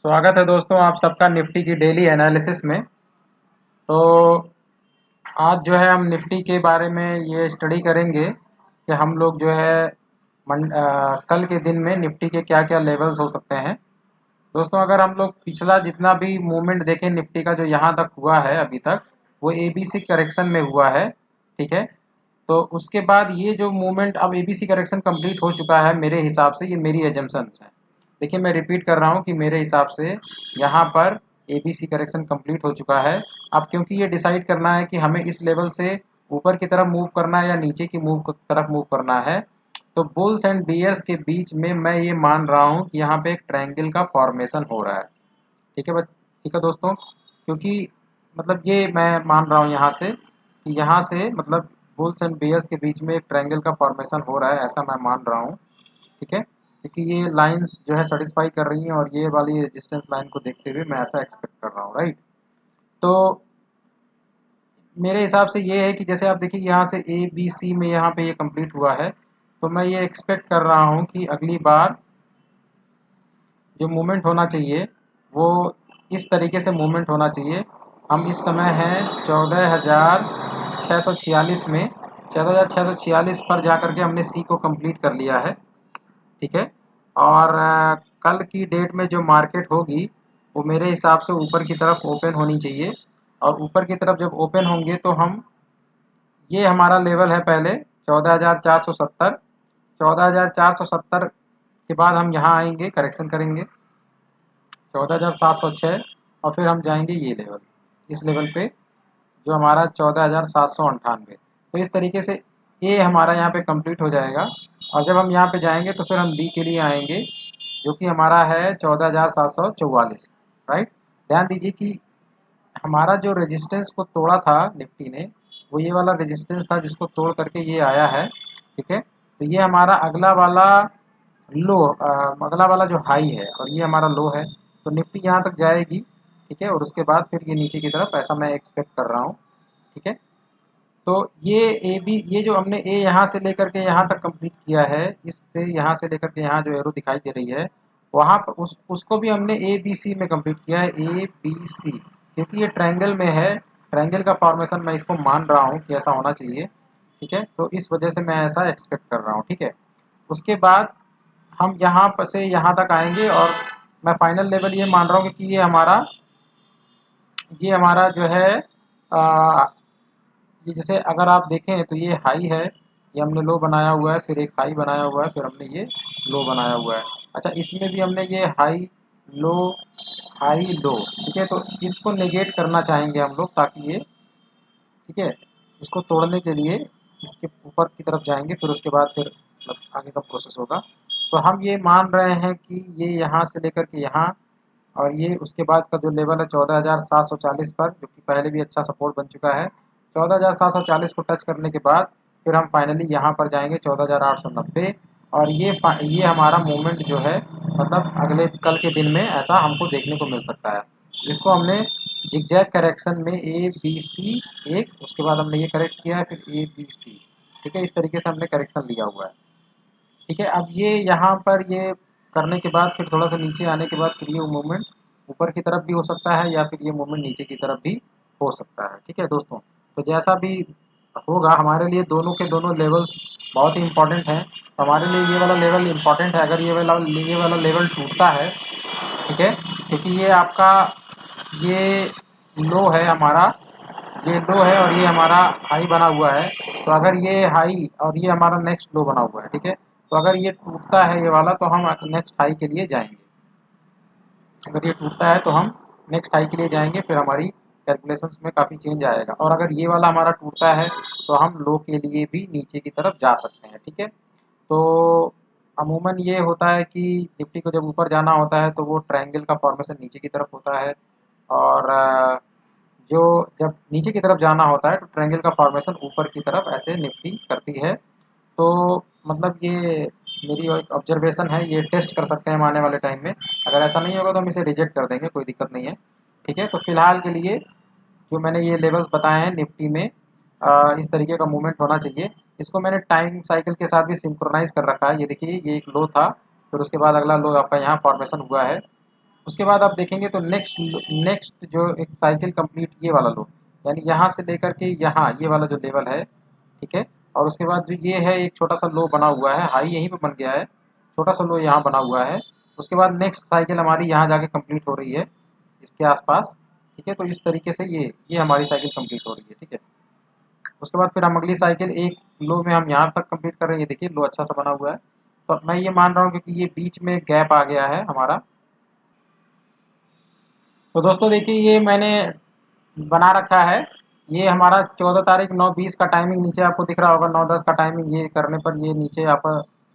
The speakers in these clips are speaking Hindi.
स्वागत है दोस्तों आप सबका निफ्टी की डेली एनालिसिस में। तो आज जो है हम निफ्टी के बारे में ये स्टडी करेंगे कि हम लोग जो है कल के दिन में निफ्टी के क्या-क्या लेवल्स हो सकते हैं। दोस्तों अगर हम लोग पिछला जितना भी मूवमेंट देखें निफ्टी का जो यहाँ तक हुआ है अभी तक, वो एबीसी करेक्शन में हुआ है, ठीक है? तो उसके बाद ये जो मूवमेंट अब एबीसी करेक्शन कंप्लीट हो चुका है मेरे हिसाब से, ये मेरी एजम्पशन्स हैं। देखिए मैं रिपीट कर रहा हूँ कि मेरे हिसाब से यहाँ पर एबीसी करेक्शन कंप्लीट हो चुका है। अब क्योंकि ये डिसाइड करना है कि हमें इस लेवल से ऊपर की तरफ मूव करना है या नीचे की तरफ मूव करना है, तो बुल्स एंड बियर्स के बीच में मैं ये मान रहा हूँ कि यहाँ पे एक ट्रायंगल का फॉर्मेशन हो रहा है। ठीक है ठीक है दोस्तों, क्योंकि मतलब ये मैं मान रहा हूँ यहाँ से कि यहाँ से मतलब बुल्स एंड बियर्स के बीच में एक ट्रायंगल का फॉर्मेशन हो रहा है, ऐसा मैं मान रहा हूँ। ठीक है, क्योंकि ये लाइंस जो है सेटिस्फाई कर रही हैं और ये वाली रेजिस्टेंस लाइन को देखते हुए मैं ऐसा एक्सपेक्ट कर रहा हूँ, राइट। तो मेरे हिसाब से ये है कि जैसे आप देखिए यहाँ से ए बी सी में यहाँ पे ये कंप्लीट हुआ है, तो मैं ये एक्सपेक्ट कर रहा हूँ कि अगली बार जो मूवमेंट होना चाहिए वो इस तरीके से मूवमेंट होना चाहिए। हम इस समय हैं 14,646 में, 14,646 पर जा कर के हमने सी को कंप्लीट कर लिया है। ठीक है, और कल की डेट में जो मार्केट होगी वो मेरे हिसाब से ऊपर की तरफ ओपन होनी चाहिए, और ऊपर की तरफ जब ओपन होंगे तो हम ये हमारा लेवल है पहले 14,470, 14,470 के बाद हम यहाँ आएंगे, करेक्शन करेंगे 14,706, और फिर हम जाएंगे ये लेवल, इस लेवल पे जो हमारा 14,798। तो इस तरीके से ए हमारा यहाँ पे कंप्लीट हो जाएगा, और जब हम यहाँ पे जाएंगे तो फिर हम बी के लिए आएंगे जो कि हमारा है 14,744, राइट। ध्यान दीजिए कि हमारा जो रेजिस्टेंस को तोड़ा था निफ्टी ने, वो ये वाला रेजिस्टेंस था जिसको तोड़ करके ये आया है। ठीक है, तो ये हमारा अगला वाला लो, अगला वाला जो हाई है और ये हमारा लो है, तो निफ्टी यहाँ तक जाएगी। ठीक है, और उसके बाद फिर ये नीचे की तरफ, ऐसा मैं एक्सपेक्ट कर रहा हूँ। ठीक है, तो ये ए बी, ये जो हमने ए यहाँ से लेकर के यहाँ तक कंप्लीट किया है, इससे यहाँ से लेकर के यहाँ जो एरो दिखाई दे रही है, वहाँ पर उसको भी हमने ए बी सी में कंप्लीट किया है, ए बी सी, क्योंकि ये ट्रायंगल में है। ट्रायंगल का फॉर्मेशन मैं इसको मान रहा हूँ कि ऐसा होना चाहिए। ठीक है, तो इस वजह से मैं ऐसा एक्सपेक्ट कर रहा हूँ। ठीक है, उसके बाद हम यहाँ पर से यहाँ तक आएंगे, और मैं फाइनल लेवल ये मान रहा हूँ कि ये हमारा जो है आ, ये जैसे अगर आप देखें तो ये हाई है, ये हमने लो बनाया हुआ है, फिर एक हाई बनाया हुआ है, फिर हमने ये लो बनाया हुआ है। अच्छा, इसमें भी हमने ये लो हाई लो, ठीक है, तो इसको नेगेट करना चाहेंगे हम लोग, ताकि ये, ठीक है, इसको तोड़ने के लिए इसके ऊपर की तरफ जाएंगे, फिर उसके बाद फिर मतलब आगे का प्रोसेस होगा। तो हम ये मान रहे हैं कि ये यहाँ से लेकर के यहाँ, और ये उसके बाद का जो लेवल है 14,740 पर, जो कि पहले भी अच्छा सपोर्ट बन चुका है, 14,740 को टच करने के बाद फिर हम फाइनली यहाँ पर जाएंगे 14,890, और ये हमारा मूवमेंट जो है मतलब अगले कल के दिन में ऐसा हमको देखने को मिल सकता है, जिसको हमने जिगजैग करेक्शन में ए बी सी, एक उसके बाद हमने ये करेक्ट किया है, फिर ए बी सी। ठीक है, इस तरीके से हमने करेक्शन लिया हुआ है। ठीक है, अब ये यहाँ पर ये करने के बाद फिर थोड़ा सा नीचे आने के बाद फिर ये मूवमेंट ऊपर की तरफ भी हो सकता है, या फिर ये मूवमेंट नीचे की तरफ भी हो सकता है। ठीक है दोस्तों, तो जैसा भी होगा हमारे लिए दोनों के दोनों लेवल्स बहुत ही इंपॉर्टेंट हैं। तो हमारे लिए ये वाला लेवल इंपॉर्टेंट है, अगर ये वाला लेवल टूटता है, ठीक है, क्योंकि ये आपका ये लो है हमारा, ये लो है और ये हमारा हाई बना हुआ है। तो अगर ये हाई और ये हमारा नेक्स्ट लो बना हुआ है, ठीक है, तो अगर ये टूटता है ये वाला, तो हम नेक्स्ट हाई के लिए जाएंगे। अगर ये टूटता है तो हम नेक्स्ट हाई के लिए जाएंगे, फिर हमारी कैलकुलेशंस में काफ़ी चेंज आएगा। और अगर ये वाला हमारा टूटता है तो हम लो के लिए भी नीचे की तरफ जा सकते हैं। ठीक है, तो अमूमन ये होता है कि निफ्टी को जब ऊपर जाना होता है तो वो ट्रायंगल का फॉर्मेशन नीचे की तरफ होता है, और जो जब नीचे की तरफ जाना होता है तो ट्रायंगल का फॉर्मेशन ऊपर की तरफ ऐसे निफ्टी करती है। तो मतलब ये मेरी एक ऑब्जर्वेशन है, ये टेस्ट कर सकते हैं हम आने वाले टाइम में। अगर ऐसा नहीं होगा तो हम इसे रिजेक्ट कर देंगे, कोई दिक्कत नहीं है। ठीक है, तो फिलहाल के लिए जो मैंने ये लेवल्स बताए हैं निफ्टी में, इस तरीके का मूवमेंट होना चाहिए। इसको मैंने टाइम साइकिल के साथ भी सिंक्रोनाइज कर रखा है। ये देखिए, ये एक लो था, फिर उसके बाद अगला लो आपका यहाँ फॉर्मेशन हुआ है। उसके बाद आप देखेंगे तो नेक्स्ट नेक्स्ट जो एक साइकिल कंप्लीट ये वाला लो, यानी यहाँ से लेकर के यहाँ ये वाला जो लेवल है, ठीक है। और उसके बाद जो ये है एक छोटा सा लो बना हुआ है, हाई यहीं पे बन गया है, छोटा सा लो यहाँ बना हुआ है। उसके बाद नेक्स्ट साइकिल हमारी यहाँ जाके कंप्लीट हो रही है इसके आसपास, ठीक है। तो इस तरीके से ये हमारी साइकिल कंप्लीट हो रही है, ठीक है। उसके बाद फिर हम अगली साइकिल एक लो में हम यहाँ तक कंप्लीट कर रहे हैं, ये देखिए लो अच्छा सा बना हुआ है। तो मैं ये मान रहा हूँ क्योंकि ये बीच में गैप आ गया है हमारा। तो दोस्तों देखिए ये मैंने बना रखा है, ये हमारा 14 तारीख 9:20 का टाइमिंग नीचे आपको दिख रहा होगा, 9:10 का टाइमिंग ये करने पर ये नीचे आप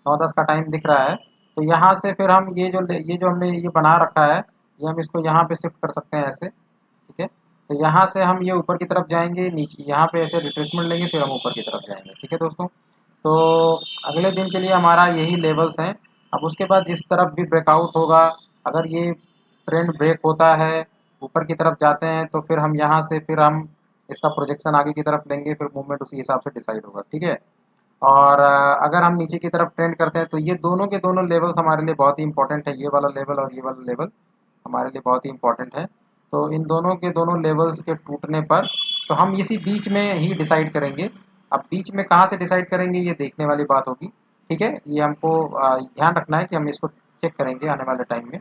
9:10 का टाइम दिख रहा है। तो यहाँ से फिर हम ये जो हमने ये बना रखा है, ये हम इसको यहाँ पे शिफ्ट कर सकते हैं ऐसे, ठीक है। तो यहाँ से हम ये ऊपर की तरफ जाएंगे, नीचे यहाँ पे ऐसे रिट्रेसमेंट लेंगे, फिर हम ऊपर की तरफ जाएंगे, ठीक है दोस्तों। तो अगले दिन के लिए हमारा यही लेवल्स हैं। अब उसके बाद जिस तरफ भी ब्रेकआउट होगा, अगर ये ट्रेंड ब्रेक होता है, ऊपर की तरफ जाते हैं, तो फिर हम यहाँ से फिर हम इसका प्रोजेक्शन आगे की तरफ लेंगे, फिर मूवमेंट उसी हिसाब से डिसाइड होगा, ठीक है। और अगर हम नीचे की तरफ ट्रेंड करते हैं तो ये दोनों के दोनों लेवल्स हमारे लिए बहुत ही इंपॉर्टेंट है, ये वाला लेवल और ये वाला लेवल हमारे लिए बहुत ही इंपॉर्टेंट है। तो इन दोनों के दोनों लेवल्स के टूटने पर तो हम इसी बीच में ही डिसाइड करेंगे। अब बीच में कहाँ से डिसाइड करेंगे ये देखने वाली बात होगी, ठीक है। ये हमको ध्यान रखना है कि हम इसको चेक करेंगे आने वाले टाइम में।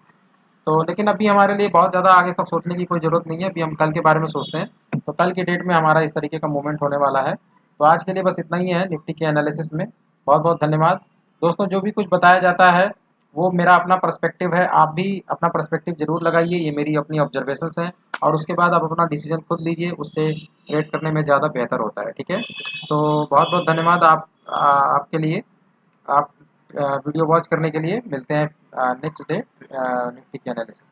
तो लेकिन अभी हमारे लिए बहुत ज़्यादा आगे तक सोचने की कोई ज़रूरत नहीं है, अभी हम कल के बारे में सोचते हैं। तो कल की डेट में हमारा इस तरीके का मूवमेंट होने वाला है। तो आज के लिए बस इतना ही है निफ्टी के एनालिसिस में। बहुत बहुत धन्यवाद दोस्तों। जो भी कुछ बताया जाता है वो मेरा अपना पर्सपेक्टिव है, आप भी अपना पर्सपेक्टिव ज़रूर लगाइए, ये मेरी अपनी ऑब्जर्वेशंस हैं। और उसके बाद आप अपना डिसीजन खुद लीजिए, उससे ट्रेड करने में ज़्यादा बेहतर होता है, ठीक है। तो बहुत बहुत धन्यवाद आपके लिए, आप वीडियो वॉच करने के लिए। मिलते हैं नेक्स्ट डे निफ्टी के एनालिसिस।